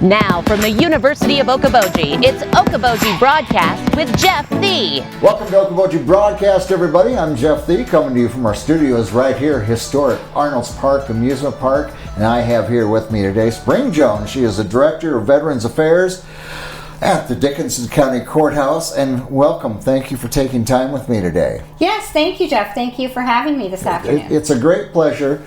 Now, from the University of Okoboji, it's Okoboji Broadcast with Jeff Thee. Welcome to Okoboji Broadcast, everybody. I'm Jeff Thee, coming to you from our studios right here, historic Arnold's Park Amusement Park. And I have here with me today Spring Jones. She is the Director of Veterans Affairs at the Dickinson County Courthouse. And welcome. Thank you for taking time with me today. Yes, thank you, Jeff. Thank you for having me this afternoon. It's a great pleasure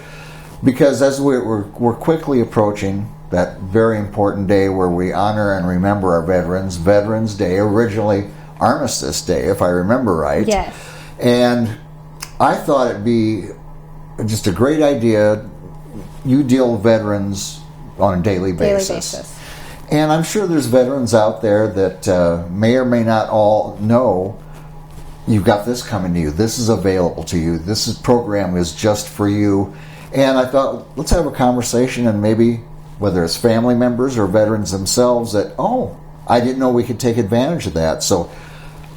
because as we're quickly approaching that very important day where we honor and remember our veterans, Veterans Day, originally Armistice Day, if I remember right. Yes. And I thought it'd be just a great idea. You deal with veterans on a daily basis. And I'm sure there's veterans out there that may or may not all know you've got this coming to you. This is available to you. This program is just for you. And I thought, let's have a conversation and maybe whether it's family members or veterans themselves that, I didn't know we could take advantage of that. So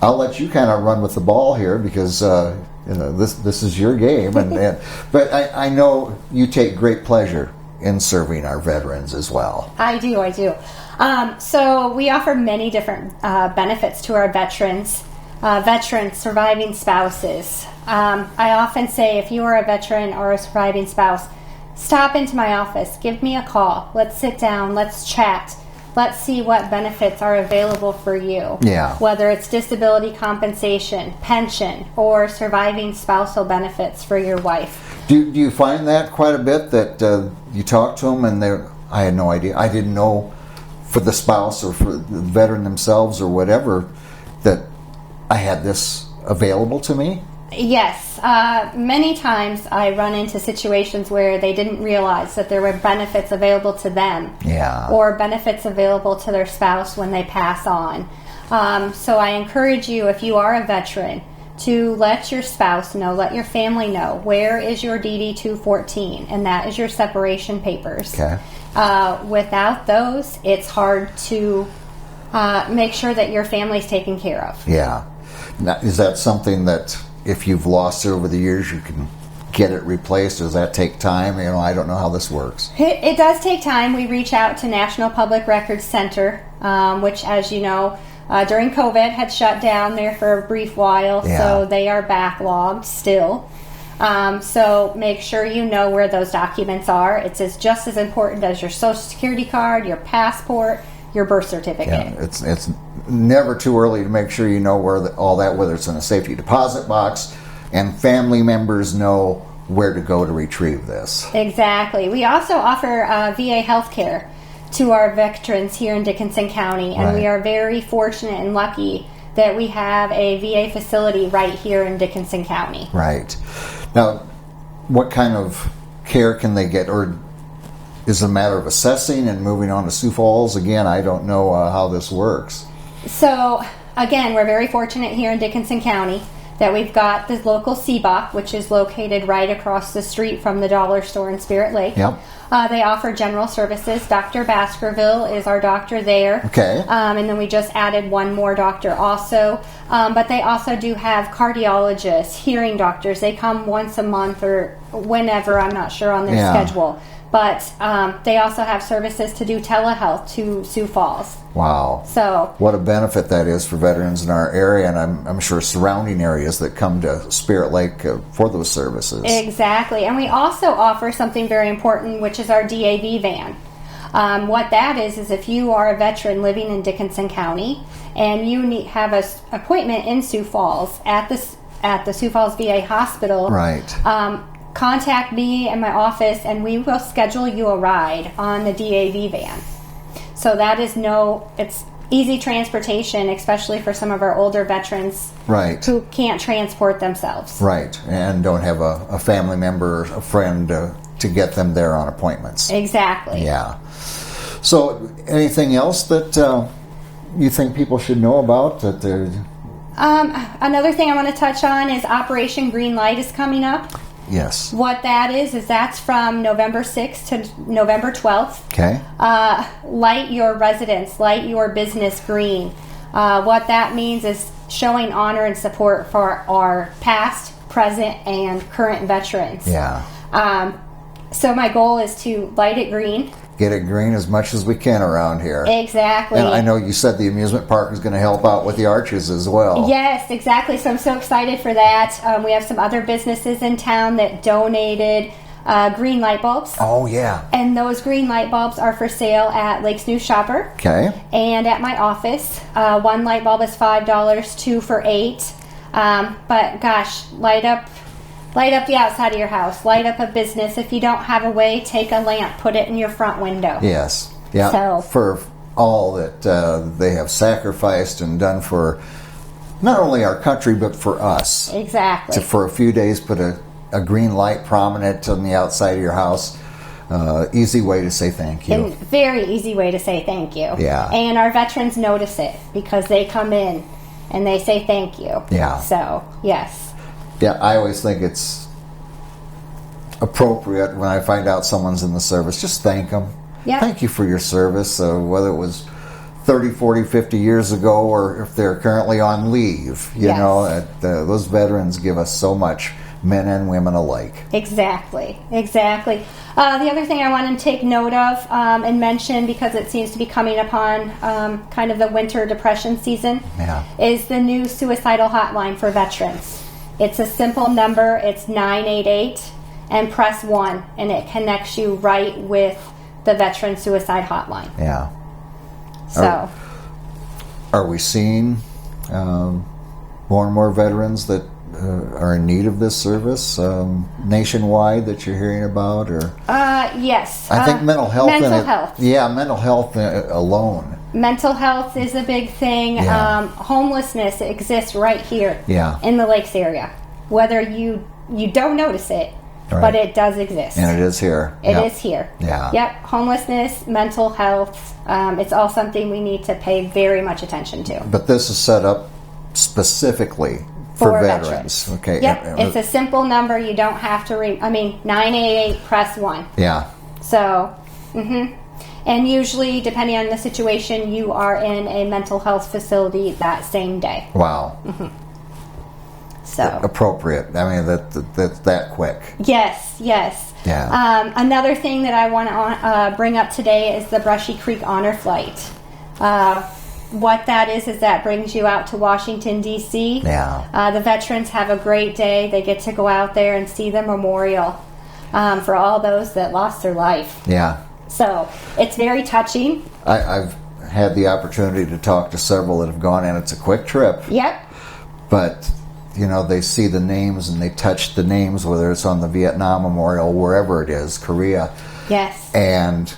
I'll let you kind of run with the ball here because this is your game. But I know you take great pleasure in serving our veterans as well. I do. So we offer many different benefits to our veterans, surviving spouses. I often say if you are a veteran or a surviving spouse, stop into my office, give me a call, let's sit down, let's chat, let's see what benefits are available for you. Yeah. Whether it's disability compensation, pension, or surviving spousal benefits for your wife. Do you find that quite a bit that you talk to them and I had no idea, I didn't know for the spouse or for the veteran themselves or whatever that I had this available to me? Yes. Many times I run into situations where they didn't realize that there were benefits available to them. Yeah. Or benefits available to their spouse when they pass on. So I encourage you, if you are a veteran, to let your spouse know, let your family know, where is your DD 214, and that is your separation papers. Okay. Without those, it's hard to make sure that your family's taken care of. Yeah. Now, is that something that if you've lost it over the years, you can get it replaced? Does that take time? I don't know how this works. It does take time. We reach out to National Public Records Center, which, as you know, during COVID had shut down there for a brief while, Yeah. so they are backlogged still. So make sure you know where those documents are. It's just as important as your Social Security card, your passport, your birth certificate. Yeah, it's never too early to make sure you know where all that, whether it's in a safety deposit box, and family members know where to go to retrieve this. Exactly. We also offer VA health care to our veterans here in Dickinson County, and Right. we are very fortunate and lucky that we have a VA facility right here in Dickinson County. Right. Now, what kind of care can they get, or is it a matter of assessing and moving on to Sioux Falls? Again, I don't know how this works. So, again, we're very fortunate here in Dickinson County that we've got the local CBOC, which is located right across the street from the dollar store in Spirit Lake. Yep. They offer general services. Dr. Baskerville is our doctor there. Okay. And then we just added one more doctor also. But they also do have cardiologists, hearing doctors. They come once a month or whenever, I'm not sure on their schedule. But they also have services to do telehealth to Sioux Falls. Wow. So what a benefit that is for veterans in our area, and I'm sure surrounding areas that come to Spirit Lake for those services. Exactly. And we also offer something very important, which is our DAV van. What that is if you are a veteran living in Dickinson County and you have an appointment in Sioux Falls at the Sioux Falls VA Hospital, Right. Contact me in my office and we will schedule you a ride on the DAV van. So that is it's easy transportation, especially for some of our older veterans, Right. who can't transport themselves. Right, and don't have a family member, a friend to get them there on appointments. Exactly. Yeah. So anything else that you think people should know about? Another thing I want to touch on is Operation Green Light is coming up. Yes. What that is that's from November 6th to November 12th. Okay. Light your residence, light your business green. What that means is showing honor and support for our past, present, and current veterans. Yeah. So my goal is to light it green. Get it green as much as we can around here. Exactly. And I know you said the amusement park is going to help out with the arches as well. Yes, exactly. So I'm so excited for that. We have some other businesses in town that donated green light bulbs. Oh, yeah. And those green light bulbs are for sale at Lake's New Shopper. Okay. And at my office. One light bulb is $5, two for $8. But gosh, light up the outside of your house. Light up a business. If you don't have a way, take a lamp, put it in your front window. Yes. Yeah. So, for all that they have sacrificed and done for not only our country, but for us. Exactly. To, for a few days, put a green light prominent on the outside of your house. Easy way to say thank you. And very easy way to say thank you. Yeah. And our veterans notice it because they come in and they say thank you. Yeah. So, yes. Yeah, I always think it's appropriate when I find out someone's in the service. Just thank them. Yep. Thank you for your service, whether it was 30, 40, 50 years ago or if they're currently on leave. You Yes. know, those veterans give us so much, men and women alike. Exactly. The other thing I want to take note of and mention, because it seems to be coming upon kind of the winter depression season, is the new suicidal hotline for veterans. It's a simple number. It's 988 and press 1, and it connects you right with the Veteran Suicide Hotline. Yeah. So, are we seeing more and more veterans that are in need of this service nationwide that you're hearing about, or? Yes. I think mental health. Mental health. Yeah, mental health alone. Mental health is a big thing. Yeah. Homelessness exists right here Yeah. in the Lakes area. Whether you don't notice it, Right. but it does exist. And it is here. It is here. Yeah. Yep. Homelessness, mental health. It's all something we need to pay very much attention to. But this is set up specifically for veterans. Okay. Yep. It's a simple number. You don't have to 988, press 1. Yeah. So, and usually, depending on the situation, you are in a mental health facility that same day. Wow. So appropriate. I mean, that's that quick. Yes. Yeah. Another thing that I want to bring up today is the Brushy Creek Honor Flight. What that is that brings you out to Washington, D.C. Yeah. The veterans have a great day. They get to go out there and see the memorial for all those that lost their life. Yeah. So it's very touching. I've had the opportunity to talk to several that have gone, and it's a quick trip. Yep. But, you know, they see the names and they touch the names, whether it's on the Vietnam Memorial, wherever it is, Korea. Yes. And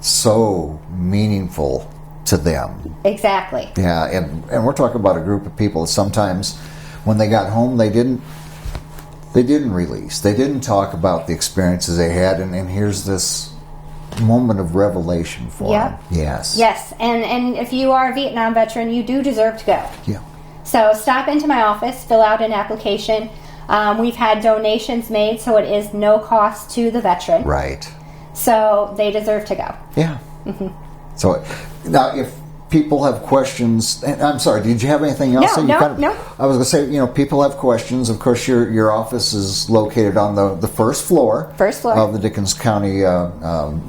so meaningful to them. Exactly. Yeah, and we're talking about a group of people that sometimes when they got home they didn't release. They didn't talk about the experiences they had, and here's this moment of revelation for them. Yes. Yes, and if you are a Vietnam veteran, you do deserve to go. Yeah. So stop into my office, fill out an application. We've had donations made, so it is no cost to the veteran. Right. So they deserve to go. Yeah. So now, if people have questions, and I'm sorry, did you have anything else? No. I was going to say, you know, people have questions. Of course, your office is located on the first floor. First floor of the Dickinson County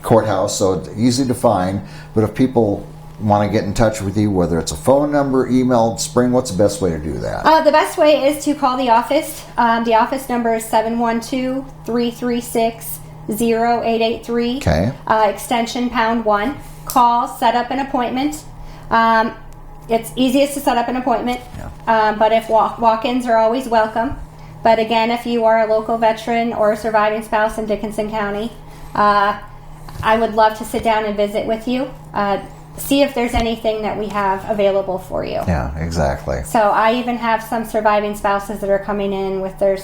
courthouse, so it's easy to find. But if people want to get in touch with you, whether it's a phone number, email, Spring, what's the best way to do that? The best way is to call the office. The office number is 712-336-0883. Okay. Extension #1. Call, set up an appointment. It's easiest to set up an appointment, but if walk-ins are always welcome. But again, if you are a local veteran or a surviving spouse in Dickinson County, I would love to sit down and visit with you. See if there's anything that we have available for you. Yeah, exactly. So I even have some surviving spouses that are coming in with their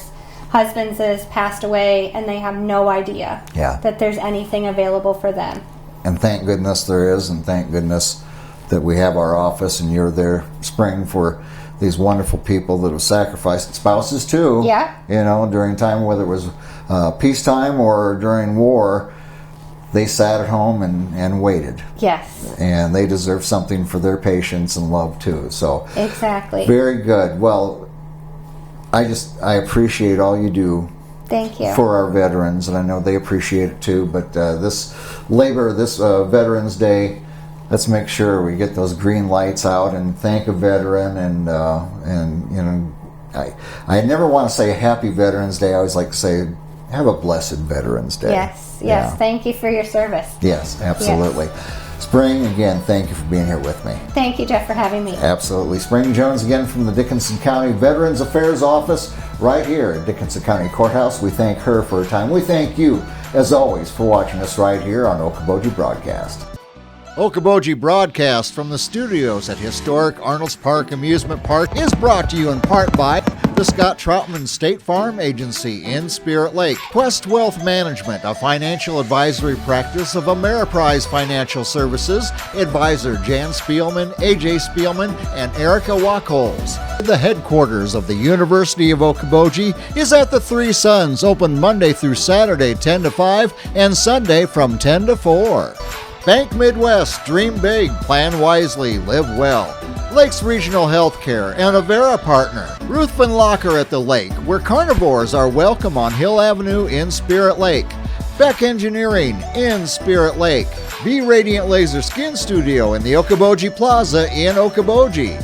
husbands that has passed away, and they have no idea that there's anything available for them. And thank goodness there is, and thank goodness that we have our office, and you're there, Spring, for these wonderful people that have sacrificed, spouses too. Yeah. You know, during time, whether it was peacetime or during war, they sat at home and waited. Yes. And they deserve something for their patience and love too. So exactly. Very good. Well, I appreciate all you do Thank you. for our veterans, and I know they appreciate it too. But this Veterans Day, let's make sure we get those green lights out and thank a veteran. And you know, I never want to say Happy Veterans Day. I always like to say, have a blessed Veterans Day. Yes. Yeah. Thank you for your service. Yes, absolutely. Spring, again, thank you for being here with me. Thank you, Jeff, for having me. Absolutely. Spring Jones again from the Dickinson County Veterans Affairs Office right here at Dickinson County Courthouse. We thank her for her time. We thank you, as always, for watching us right here on Okoboji Broadcast. Okoboji Broadcast from the studios at historic Arnold's Park Amusement Park is brought to you in part by the Scott Troutman State Farm Agency in Spirit Lake, Quest Wealth Management, a financial advisory practice of Ameriprise Financial Services, advisor Jan Spielman, AJ Spielman, and Erica Wachholz. The headquarters of the University of Okoboji is at the Three Sons, open Monday through Saturday 10 to 5 and Sunday from 10 to 4. Bank Midwest, dream big, plan wisely, live well. Lakes Regional Healthcare and a Vera partner. Ruthven Locker at the lake, where carnivores are welcome on Hill Avenue in Spirit Lake. Beck Engineering in Spirit Lake. Be Radiant Laser Skin Studio in the Okoboji Plaza in Okoboji.